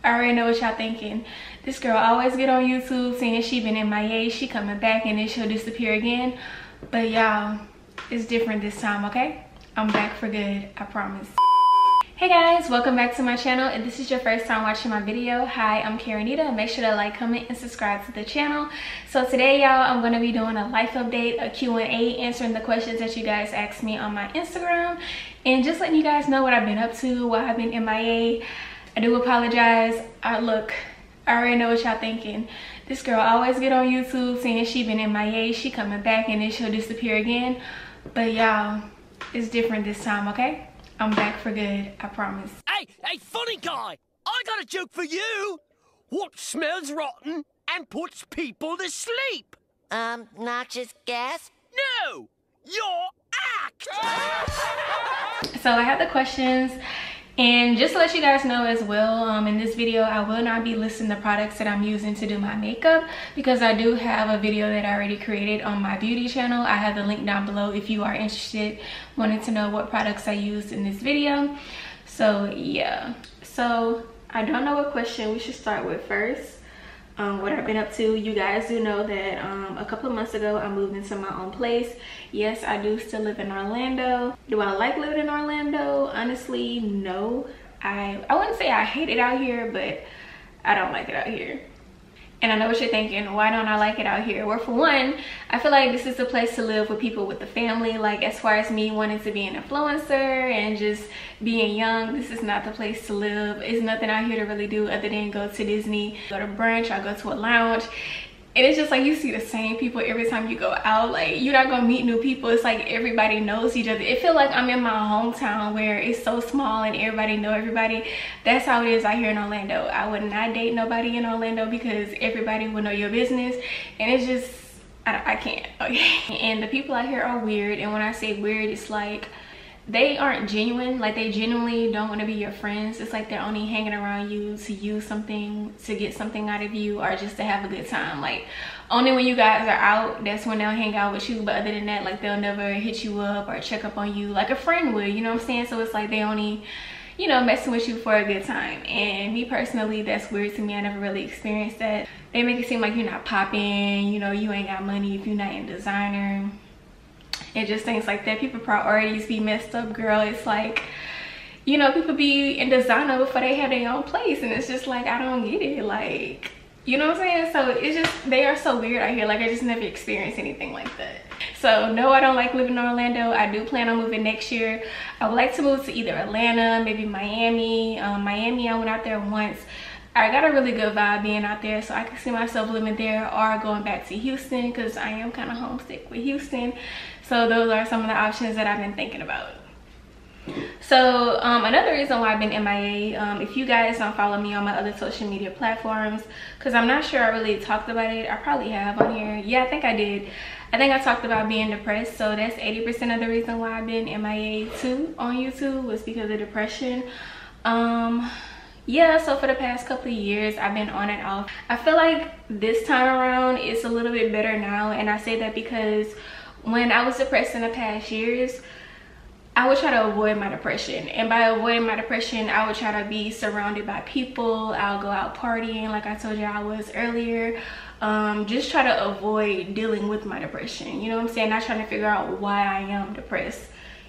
I already know what y'all thinking. This girl always get on YouTube saying she been MIA, she coming back and then she'll disappear again. But y'all, it's different this time, okay? I'm back for good, I promise. Hey guys, welcome back to my channel. If this is your first time watching my video, hi, I'm Carranita. Make sure to like, comment, and subscribe to the channel. So today, y'all, I'm going to be doing a life update, a Q&A, answering the questions that you guys asked me on my Instagram, and just letting you guys know what I've been up to, why I've been MIA. I do apologize. Look, I already know what y'all thinking. This girl always get on YouTube saying she been MIA, she coming back, and then she'll disappear again. But y'all, it's different this time, okay? I'm back for good, I promise. Hey, funny guy! I got a joke for you! What smells rotten and puts people to sleep? Noxious gas? No! Your act! So I have the questions, and just to let you guys know as well, in this video I will not be listing the products that I'm using to do my makeup, because I do have a video that I already created on my beauty channel. I have the link down below if you are interested, wanting to know what products I used in this video. So yeah, so I don't know what question we should start with first. What I've been up to. You guys do know that a couple of months ago I moved into my own place. Yes, I do still live in Orlando. Do I like living in Orlando? Honestly, no. I wouldn't say I hate it out here, but I don't like it out here. And I know what you're thinking, why don't I like it out here? Well, for one, I feel like this is the place to live with people with the family. Like, as far as me wanting to be an influencer and just being young, this is not the place to live. It's nothing out here to really do other than go to Disney, go to brunch, or go to a lounge. And it's just like you see the same people every time you go out. Like, you're not gonna meet new people. It's like everybody knows each other. It feels like I'm in my hometown where it's so small and everybody know everybody. That's how it is out here in Orlando. I would not date nobody in Orlando because everybody will know your business, and it's just I can't, okay? And the people out here are weird, and when I say weird, it's like they aren't genuine. Like, they genuinely don't want to be your friends. It's like they're only hanging around you to use something, to get something out of you, or just to have a good time. Like, only when you guys are out, that's when they'll hang out with you. But other than that, like, they'll never hit you up or check up on you like a friend would, you know what I'm saying? So it's like they only, you know, messing with you for a good time. And me personally, that's weird to me. I never really experienced that. They make it seem like you're not popping, you know, you ain't got money if you're not in designer. And just things like that. People priorities be messed up, girl. It's like, you know, people be in designer before they have their own place, and it's just like, I don't get it. Like, you know what I'm saying? So it's just, they are so weird out here. Like, I just never experienced anything like that. So no, I don't like living in Orlando. I do plan on moving next year. I would like to move to either Atlanta, maybe Miami. Miami, I went out there once. I got a really good vibe being out there, so I can see myself living there, or going back to Houston, because I am kind of homesick with Houston. So those are some of the options that I've been thinking about. So another reason why I've been MIA, if you guys don't follow me on my other social media platforms, because I'm not sure I really talked about it. I probably have on here. Yeah, I think I did. I think I talked about being depressed. So that's 80% of the reason why I've been MIA too on YouTube, was because of depression. Yeah, so for the past couple of years I've been on and off. I feel like this time around it's a little bit better now, and I say that because when I was depressed in the past years, I would try to avoid my depression. And by avoiding my depression, I would try to be surrounded by people. I'll go out partying like I told you I was earlier. Just try to avoid dealing with my depression. You know what I'm saying? Not trying to figure out why I am depressed.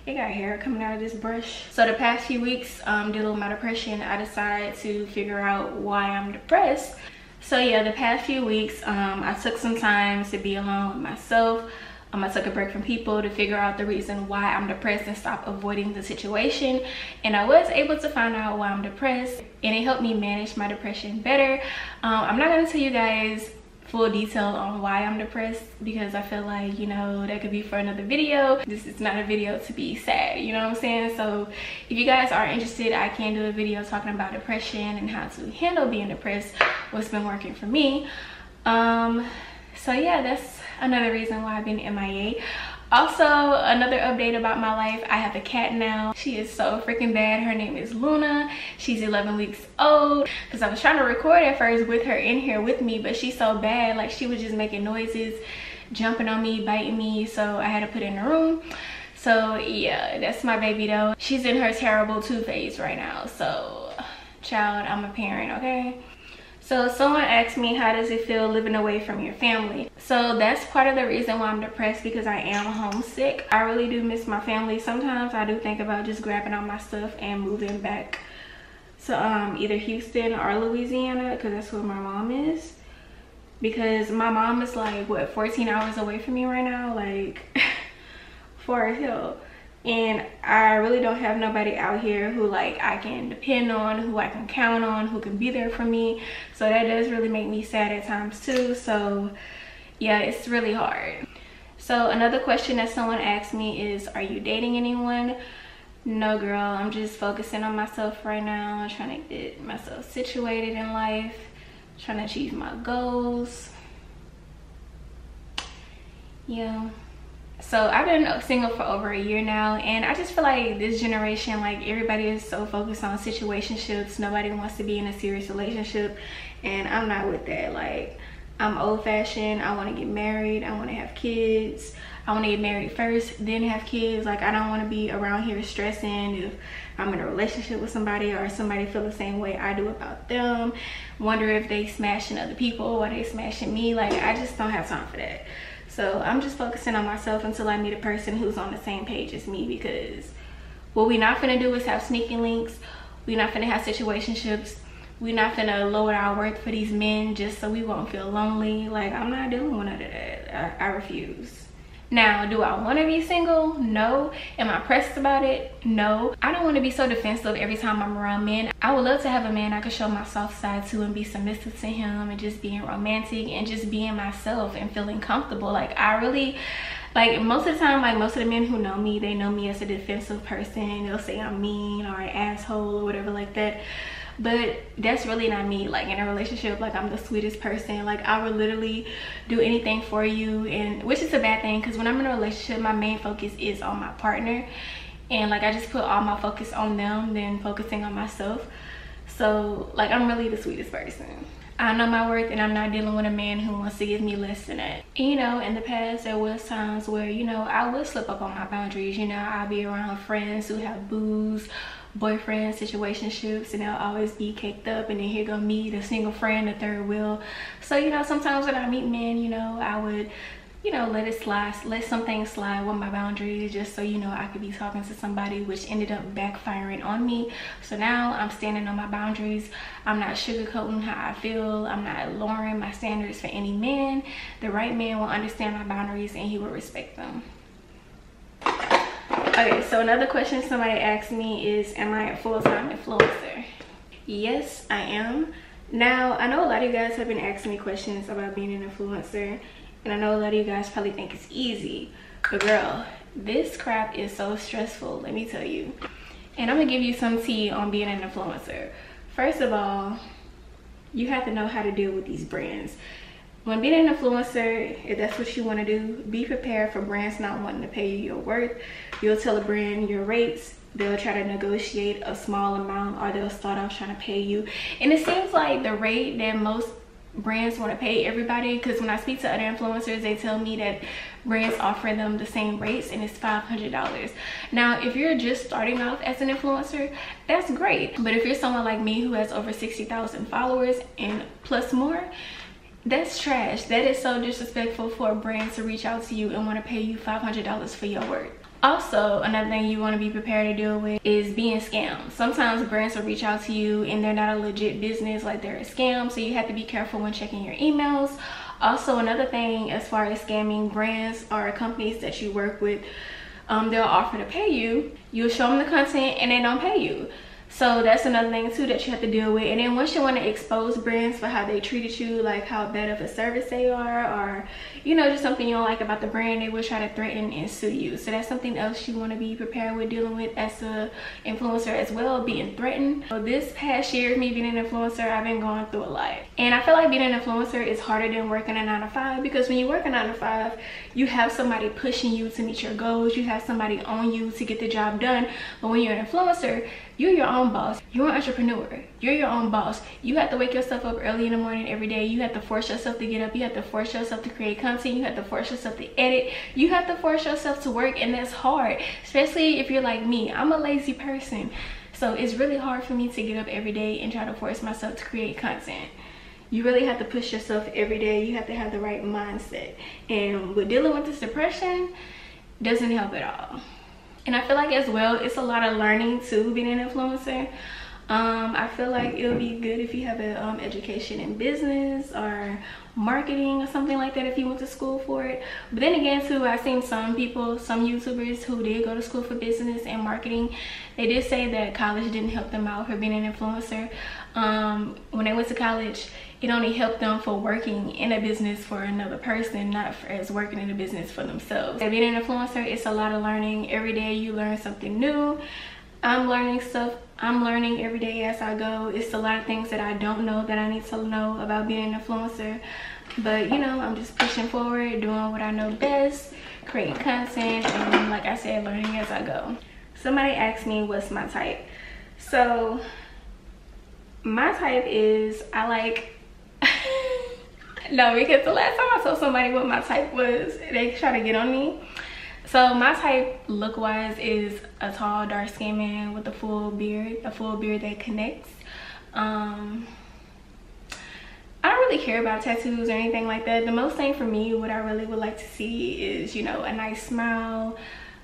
It got hair coming out of this brush. So the past few weeks, dealing with my depression, I decided to figure out why I'm depressed. So yeah, the past few weeks, I took some time to be alone with myself. I took a break from people to figure out the reason why I'm depressed and stop avoiding the situation. And I was able to find out why I'm depressed, and it helped me manage my depression better. I'm not gonna tell you guys full detail on why I'm depressed, because I feel like, you know, that could be for another video. This is not a video to be sad, you know what I'm saying? So if you guys are interested, I can do a video talking about depression and how to handle being depressed, what's been working for me. So yeah, that's another reason why I've been MIA. Also, another update about my life, I have a cat now. She is so freaking bad. Her name is Luna. She's 11 weeks old. Because I was trying to record at first with her in here with me, but she's so bad. Like, she was just making noises, jumping on me, biting me. So I had to put her in the room. So yeah, that's my baby though. She's in her terrible 2 phase right now. So child, I'm a parent, okay? So someone asked me, how does it feel living away from your family? So that's part of the reason why I'm depressed, because I am homesick. I really do miss my family. Sometimes I do think about just grabbing all my stuff and moving back to either Houston or Louisiana, because that's where my mom is. Because my mom is like, what, 14 hours away from me right now? Like, far as hell. And I really don't have nobody out here who like I can depend on, who I can count on, who can be there for me. So that does really make me sad at times too. So yeah, it's really hard. So another question that someone asked me is, are you dating anyone? No, girl, I'm just focusing on myself right now. I'm trying to get myself situated in life, trying to achieve my goals. Yeah. So I've been single for over a year now, and I just feel like this generation, like everybody is so focused on situationships. Nobody wants to be in a serious relationship, and I'm not with that. Like, I'm old-fashioned. I want to get married. I want to have kids. I want to get married first, then have kids. Like, I don't want to be around here stressing if I'm in a relationship with somebody or somebody feel the same way I do about them. Wonder if they smashing other people or they smashing me. Like, I just don't have time for that. So I'm just focusing on myself until I meet a person who's on the same page as me, because what we not finna do is have sneaky links. We not finna have situationships. We not finna lower our worth for these men just so we won't feel lonely. Like, I'm not doing none of that. I refuse. Now, do I want to be single? No. Am I pressed about it? No. I don't want to be so defensive every time I'm around men. I would love to have a man I could show my soft side to and be submissive to him and just being romantic and just being myself and feeling comfortable. Like, I really, like, most of the time, like, most of the men who know me, they know me as a defensive person. They'll say I'm mean or an asshole or whatever like that. But that's really not me. Like, in a relationship, like, I'm the sweetest person. Like, I would literally do anything for you, and which is a bad thing, because when I'm in a relationship, my main focus is on my partner, and like I just put all my focus on them than focusing on myself. So like, I'm really the sweetest person. I know my worth, and I'm not dealing with a man who wants to give me less than that. You know, in the past there was times where, you know, I would slip up on my boundaries. You know, I'll be around friends who have booze, boyfriends, situationships, and they'll always be caked up, and then here go me, the single friend, the third wheel. So, you know, sometimes when I meet men, you know, I would, you know, let it slide, let some things slide with my boundaries, just so, you know, I could be talking to somebody, which ended up backfiring on me. So now I'm standing on my boundaries. I'm not sugarcoating how I feel. I'm not lowering my standards for any man. The right man will understand my boundaries, and he will respect them. Okay, so another question somebody asked me is, am I a full-time influencer? Yes, I am. Now, I know a lot of you guys have been asking me questions about being an influencer, and I know a lot of you guys probably think it's easy, but girl, this crap is so stressful, let me tell you. And I'm gonna give you some tea on being an influencer. First of all, you have to know how to deal with these brands. When being an influencer, if that's what you want to do, be prepared for brands not wanting to pay you your worth. You'll tell a brand your rates. They'll try to negotiate a small amount, or they'll start off trying to pay you. And it seems like the rate that most brands want to pay everybody, because when I speak to other influencers, they tell me that brands offer them the same rates, and it's $500. Now, if you're just starting off as an influencer, that's great. But if you're someone like me who has over 60,000 followers and plus more, that's trash. That is so disrespectful for a brand to reach out to you and want to pay you $500 for your work. Also, another thing you want to be prepared to deal with is being scammed. Sometimes brands will reach out to you and they're not a legit business, like they're a scam, so you have to be careful when checking your emails. Also, another thing as far as scamming, brands or companies that you work with, they'll offer to pay you. You'll show them the content and they don't pay you. So that's another thing too that you have to deal with. And then once you want to expose brands for how they treated you, like how bad of a service they are, or, you know, just something you don't like about the brand, they will try to threaten and sue you. So that's something else you want to be prepared with dealing with as a influencer as well, being threatened. So this past year, me being an influencer, I've been going through a lot. And I feel like being an influencer is harder than working a 9-to-5, because when you work a 9-to-5, you have somebody pushing you to meet your goals. You have somebody on you to get the job done. But when you're an influencer, you're your own boss. You're an entrepreneur. You're your own boss. You have to wake yourself up early in the morning every day. You have to force yourself to get up. You have to force yourself to create content. You have to force yourself to edit. You have to force yourself to work, and that's hard, especially if you're like me. I'm a lazy person. So it's really hard for me to get up every day and try to force myself to create content. You really have to push yourself every day. You have to have the right mindset. And with dealing with this depression, doesn't help at all. And I feel like as well, it's a lot of learning too, being an influencer. I feel like it'll be good if you have an education in business or marketing or something like that if you went to school for it. But then again too, I've seen some people, some YouTubers who did go to school for business and marketing. They did say that college didn't help them out for being an influencer. When they went to college, it only helped them for working in a business for another person, not for as working in a business for themselves. And being an influencer, it's a lot of learning. Every day you learn something new. I'm learning stuff. I'm learning every day as I go. It's a lot of things that I don't know that I need to know about being an influencer. But you know, I'm just pushing forward, doing what I know best, creating content, and like I said, learning as I go. Somebody asked me what's my type. So my type is, I like no, because the last time I told somebody what my type was, they tried to get on me. So my type look wise is a tall dark skinned man with a full beard that connects. I don't really care about tattoos or anything like that. The most thing for me, what I really would like to see is, you know, a nice smile,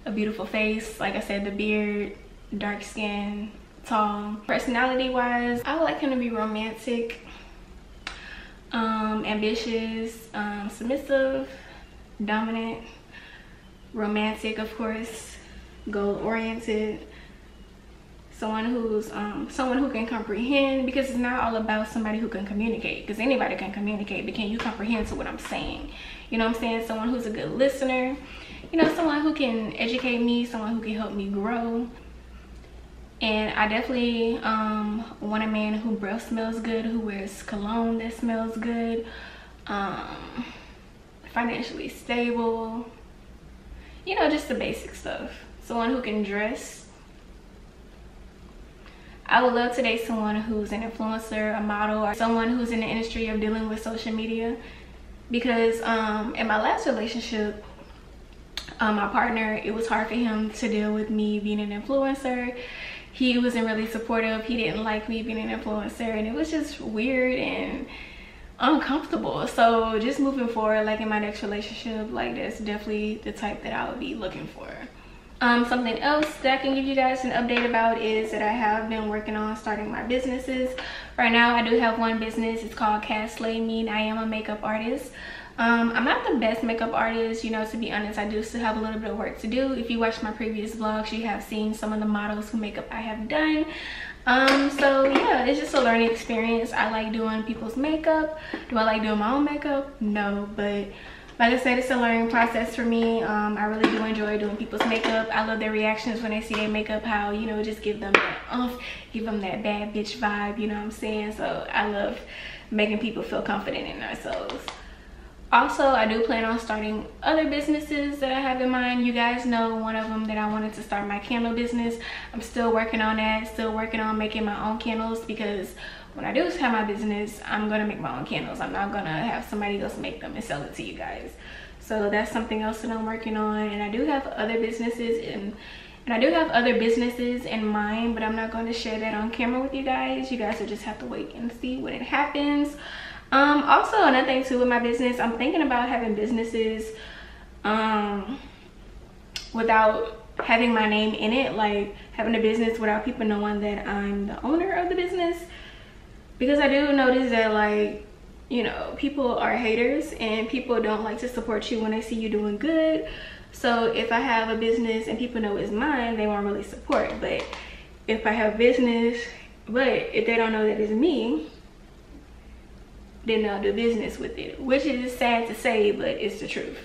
a beautiful face, like I said, the beard, dark skin, tall. Personality wise, I would like him to be romantic, ambitious, submissive, dominant, romantic, of course, goal-oriented, someone who's someone who can comprehend, because it's not all about somebody who can communicate, because anybody can communicate, but can you comprehend to what I'm saying? You know what I'm saying? Someone who's a good listener, you know, someone who can educate me, someone who can help me grow. And I definitely want a man who breath smells good, who wears cologne that smells good, financially stable, you know, just the basic stuff. Someone who can dress. I would love to date someone who's an influencer, a model, or someone who's in the industry of dealing with social media. Because in my last relationship, my partner, it was hard for him to deal with me being an influencer. He wasn't really supportive. He didn't like me being an influencer, and it was just weird and uncomfortable. So just moving forward, like in my next relationship, like that's definitely the type that I would be looking for. Something else that I can give you guys an update about is that I have been working on starting my businesses. Right now I do have one business. It's called Cast Slay Me. I am a makeup artist. I'm not the best makeup artist, you know, to be honest. I do still have a little bit of work to do. If you watch my previous vlogs, you have seen some of the models whose makeup I have done. So yeah, it's just a learning experience. I like doing people's makeup. Do I like doing my own makeup? No, but like I said, it's a learning process for me. I really do enjoy doing people's makeup. I love their reactions when they see their makeup, how, you know, just give them that give them that bad bitch vibe, you know what I'm saying? So I love making people feel confident in themselves. Also, I do plan on starting other businesses that I have in mind. You guys know one of them that I wanted to start my candle business. I'm still working on that, still working on making my own candles, because when I do have my business, I'm gonna make my own candles. I'm not gonna have somebody else make them and sell it to you guys. So that's something else that I'm working on. And I do have other businesses in mind, but I'm not going to share that on camera with you guys. You guys will just have to wait and see when it happens. Also, another thing too with my business, I'm thinking about having businesses without having my name in it, like having a business without people knowing that I'm the owner of the business. Because I do notice that, like, you know, people are haters and people don't like to support you when they see you doing good. So if I have a business and people know it's mine, they won't really support. But if I have business, but if they don't know that it's me, then they'll do business with it, which is sad to say, but it's the truth.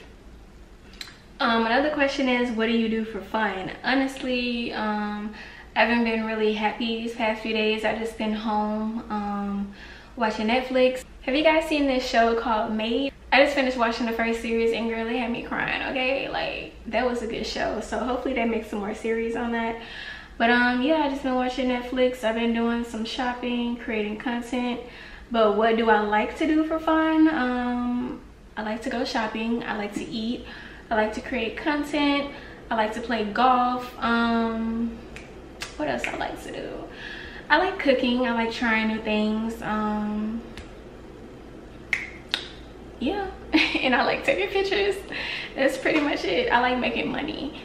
Another question is, what do you do for fun? Honestly, I haven't been really happy these past few days. I just been home watching Netflix. Have you guys seen this show called Maid? I just finished watching the first series and girl, it had me crying, okay? Like, that was a good show. So hopefully they make some more series on that. But yeah, I just been watching Netflix. I've been doing some shopping, creating content. But what do I like to do for fun? I like to go shopping. I like to eat. I like to create content. I like to play golf. what else I like to do? I like cooking. I like trying new things. Yeah. And I like taking pictures. That's pretty much it. I like making money.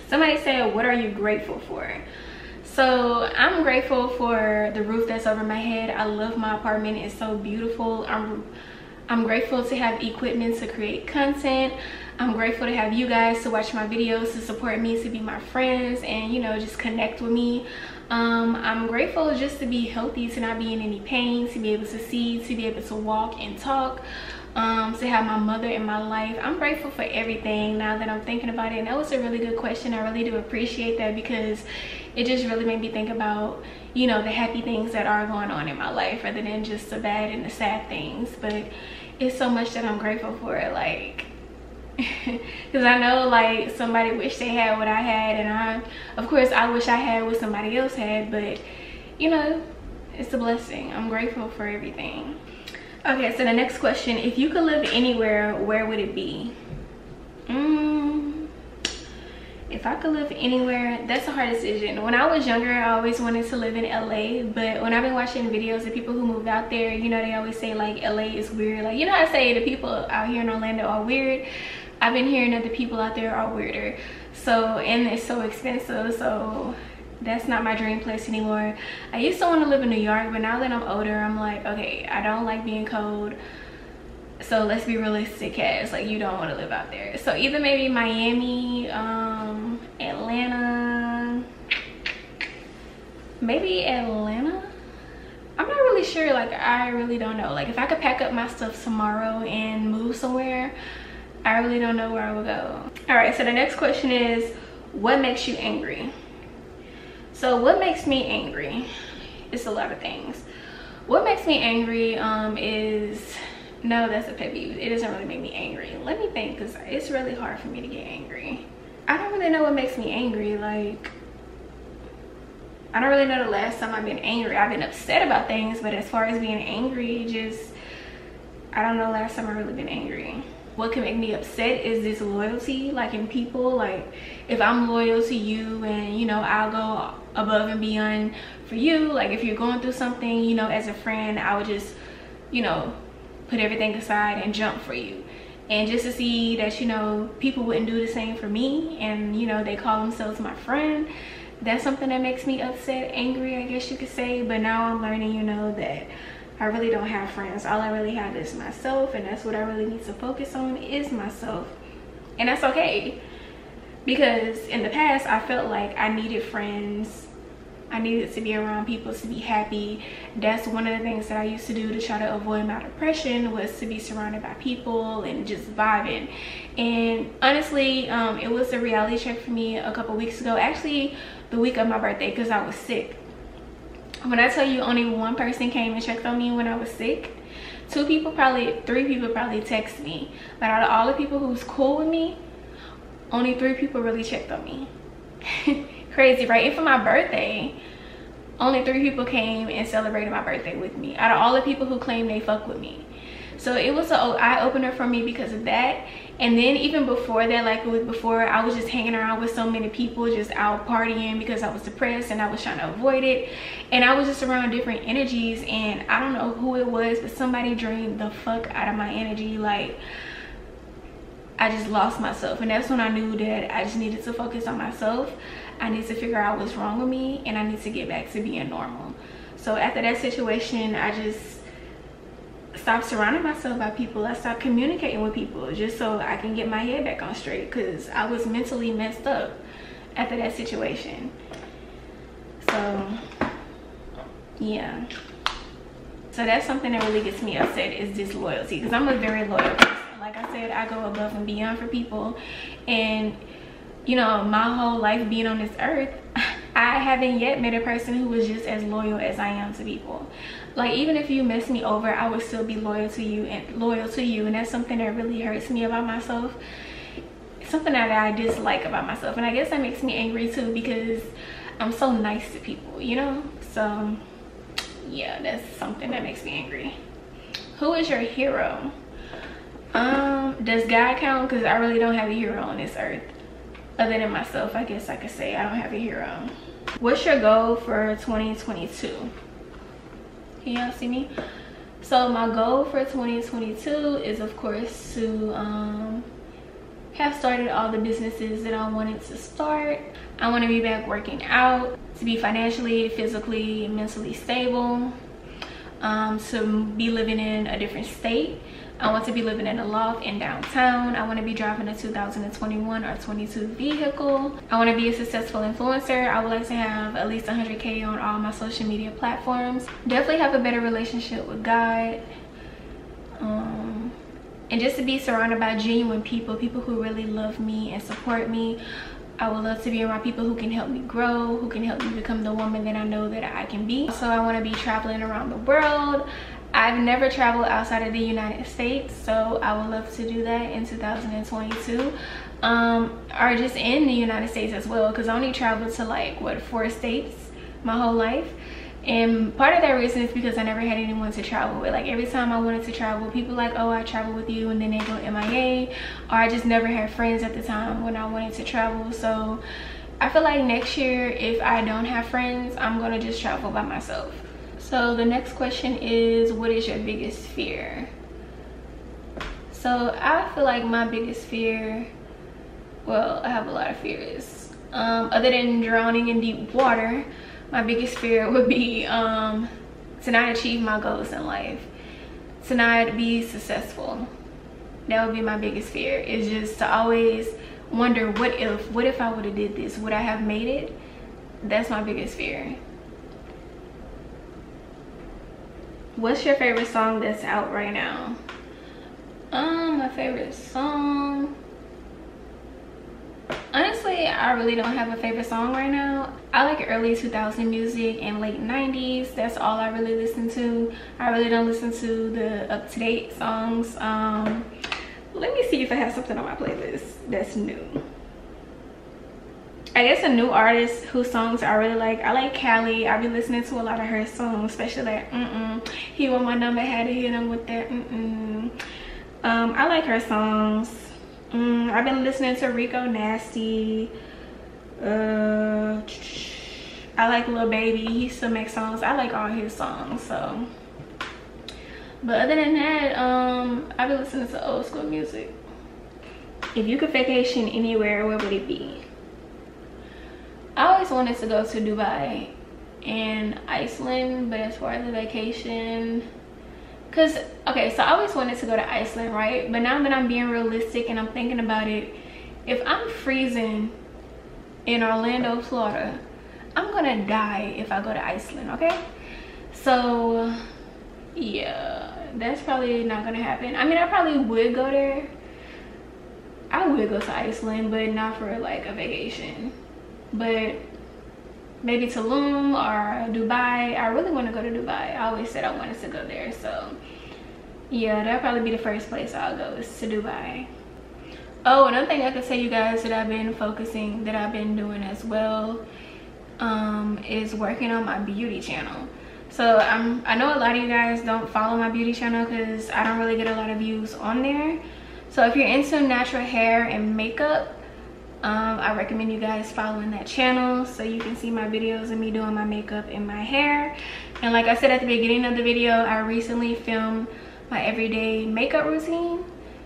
Somebody said, what are you grateful for? So I'm grateful for the roof that's over my head. I love my apartment. It's so beautiful. I'm grateful to have equipment to create content. I'm grateful to have you guys to watch my videos, to support me, to be my friends, and you know, just connect with me. I'm grateful just to be healthy, to not be in any pain, to be able to see, to be able to walk and talk, to have my mother in my life. I'm grateful for everything now that I'm thinking about it. And that was a really good question. I really do appreciate that, because it just really made me think about, you know, the happy things that are going on in my life rather than just the bad and the sad things. But it's so much that I'm grateful for, like, because I know like somebody wish they had what I had, and of course I wish I had what somebody else had, but you know, it's a blessing. I'm grateful for everything. Okay, so the next question, if you could live anywhere, where would it be? If I could live anywhere, that's a hard decision. When I was younger, I always wanted to live in LA, but when I've been watching videos of people who moved out there, you know, they always say like LA is weird. Like, you know, I say the people out here in Orlando are weird. I've been hearing that the people out there are weirder. So, and it's so expensive, so that's not my dream place anymore. I used to want to live in New York, but now that I'm older, I'm like, okay, I don't like being cold. So let's be realistic, Cass. Like, you don't want to live out there. So either maybe Miami, Atlanta, maybe Atlanta. I'm not really sure. Like, I really don't know. Like, if I could pack up my stuff tomorrow and move somewhere, I really don't know where I would go. All right, so the next question is, what makes you angry? So what makes me angry? It's a lot of things. What makes me angry is, no, that's a pet peeve. It doesn't really make me angry. Let me think, because it's really hard for me to get angry. I don't really know what makes me angry. Like, I don't really know the last time I've been angry. I've been upset about things, but as far as being angry, just, I don't know the last time I've really been angry. What can make me upset is disloyalty, like in people. Like, if I'm loyal to you and, you know, I'll go above and beyond for you. Like, if you're going through something, you know, as a friend, I would just, you know, put everything aside and jump for you. And just to see that, you know, people wouldn't do the same for me, and, you know, they call themselves my friend, that's something that makes me upset, angry, I guess you could say. But now I'm learning, you know, that I really don't have friends. All I really have is myself, and that's what I really need to focus on, is myself. And that's okay, because in the past I felt like I needed friends. I needed to be around people to be happy. That's one of the things that I used to do to try to avoid my depression, was to be surrounded by people and just vibing. And honestly, it was a reality check for me a couple weeks ago, actually the week of my birthday, because I was sick. When I tell you only one person came and checked on me when I was sick, 3 people probably texted me. But out of all the people who was cool with me, only 3 people really checked on me. Crazy, right? And for my birthday, only 3 people came and celebrated my birthday with me, out of all the people who claimed they fuck with me. So it was an eye-opener for me because of that. And then even before that, like a week before, I was just hanging around with so many people, just out partying because I was depressed and I was trying to avoid it. And I was just around different energies, and I don't know who it was, but somebody drained the fuck out of my energy. Like, I just lost myself. And that's when I knew that I just needed to focus on myself. I need to figure out what's wrong with me, and I need to get back to being normal. So after that situation, I just stopped surrounding myself by people. I stopped communicating with people just so I can get my head back on straight, because I was mentally messed up after that situation. So yeah, so that's something that really gets me upset, is disloyalty, because I'm a very loyal person. Like I said, I go above and beyond for people. And you know, my whole life being on this earth, I haven't yet met a person who was just as loyal as I am to people. Like, even if you mess me over, I would still be loyal to you, and that's something that really hurts me about myself. It's something that I dislike about myself, and I guess that makes me angry too, because I'm so nice to people, you know. So yeah, that's something that makes me angry. Who is your hero? Does God count? Because I really don't have a hero on this earth other than myself. I guess I could say I don't have a hero. What's your goal for 2022? Can y'all see me? So my goal for 2022 is, of course, to have started all the businesses that I wanted to start. I want to be back working out, to be financially, physically, mentally stable, to be living in a different state. I want to be living in a loft in downtown. I want to be driving a 2021 or 22 vehicle. I want to be a successful influencer. I would like to have at least 100K on all my social media platforms. Definitely have a better relationship with God. And just to be surrounded by genuine people who really love me and support me. I would love to be around people who can help me grow, who can help me become the woman that I know that I can be. So I want to be traveling around the world. I've never traveled outside of the United States, so I would love to do that in 2022. Or just in the United States as well, because I only traveled to like, what, 4 states my whole life. And part of that reason is because I never had anyone to travel with. Like every time I wanted to travel, people like, oh, I travel with you, and then they go MIA. Or I just never had friends at the time when I wanted to travel. So I feel like next year, if I don't have friends, I'm gonna just travel by myself. So the next question is, what is your biggest fear? So I feel like my biggest fear, well, I have a lot of fears. Other than drowning in deep water, my biggest fear would be to not achieve my goals in life, to not be successful. That would be my biggest fear, is just to always wonder, what if I would have did this? Would I have made it? That's my biggest fear. What's your favorite song that's out right now? My favorite song, honestly, I really don't have a favorite song right now. I like early 2000 music and late 90s. That's all I really listen to. I really don't listen to the up-to-date songs. Let me see if I have something on my playlist that's new. I guess a new artist whose songs I really like Callie. I've been listening to a lot of her songs, especially that He Want My Number, Had to Hit Him With That. I like her songs. I've been listening to Rico Nasty. I like Lil Baby. He still makes songs. I like all his songs. So, but other than that, I've been listening to old school music. If you could vacation anywhere, where would it be? I always wanted to go to Dubai and Iceland, but as far as the vacation, because, okay, so I always wanted to go to Iceland, right? But now that I'm being realistic and I'm thinking about it, if I'm freezing in Orlando, Florida, I'm gonna die if I go to Iceland, okay? So, yeah, that's probably not gonna happen. I mean, I probably would go there. I would go to Iceland, but not for like a vacation. But maybe Tulum or Dubai. I really want to go to Dubai. I always said I wanted to go there, so yeah, that'll probably be the first place I'll go, is to Dubai. Oh, another thing I could tell you guys that I've been doing as well, is working on my beauty channel. So I know a lot of you guys don't follow my beauty channel because I don't really get a lot of views on there. So if you're into natural hair and makeup, I recommend you guys following that channel so you can see my videos of me doing my makeup and my hair. And like I said at the beginning of the video, I recently filmed my everyday makeup routine,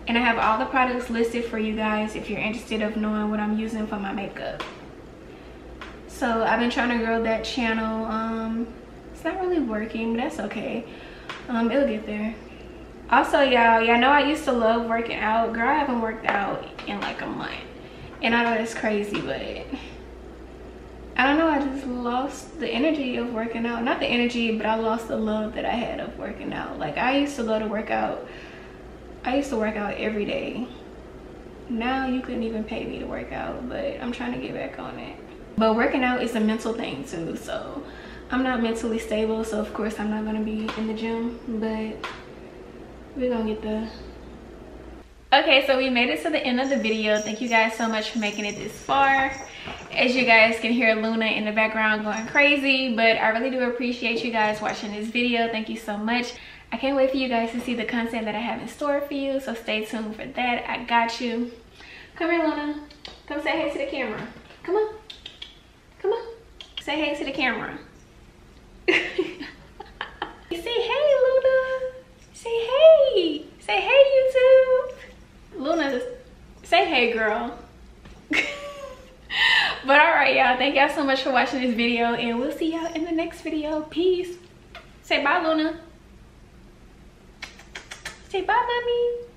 and I have all the products listed for you guys if you're interested of knowing what I'm using for my makeup. So I've been trying to grow that channel. It's not really working, but that's okay. It'll get there. Also, y'all know I used to love working out. Girl, I haven't worked out in like a month. And I know that's crazy, but I don't know, I just lost the energy of working out. Not the energy, but I lost the love that I had of working out. Like, I used to love to work out. I used to work out every day. Now you couldn't even pay me to work out, but I'm trying to get back on it. But working out is a mental thing too, so I'm not mentally stable, so of course I'm not gonna be in the gym, but we're gonna get there. Okay, so we made it to the end of the video. Thank you guys so much for making it this far. As you guys can hear Luna in the background going crazy, but I really do appreciate you guys watching this video. Thank you so much. I can't wait for you guys to see the content that I have in store for you, so stay tuned for that. I got you. Come here, Luna. Come say hey to the camera. Come on. Come on. Say Say hey to the camera. Say hey, Luna. Say hey. Say hey, YouTube. Luna, say hey, girl. But all right, y'all. Thank y'all so much for watching this video, and we'll see y'all in the next video. Peace. Say bye, Luna. Say bye, mommy.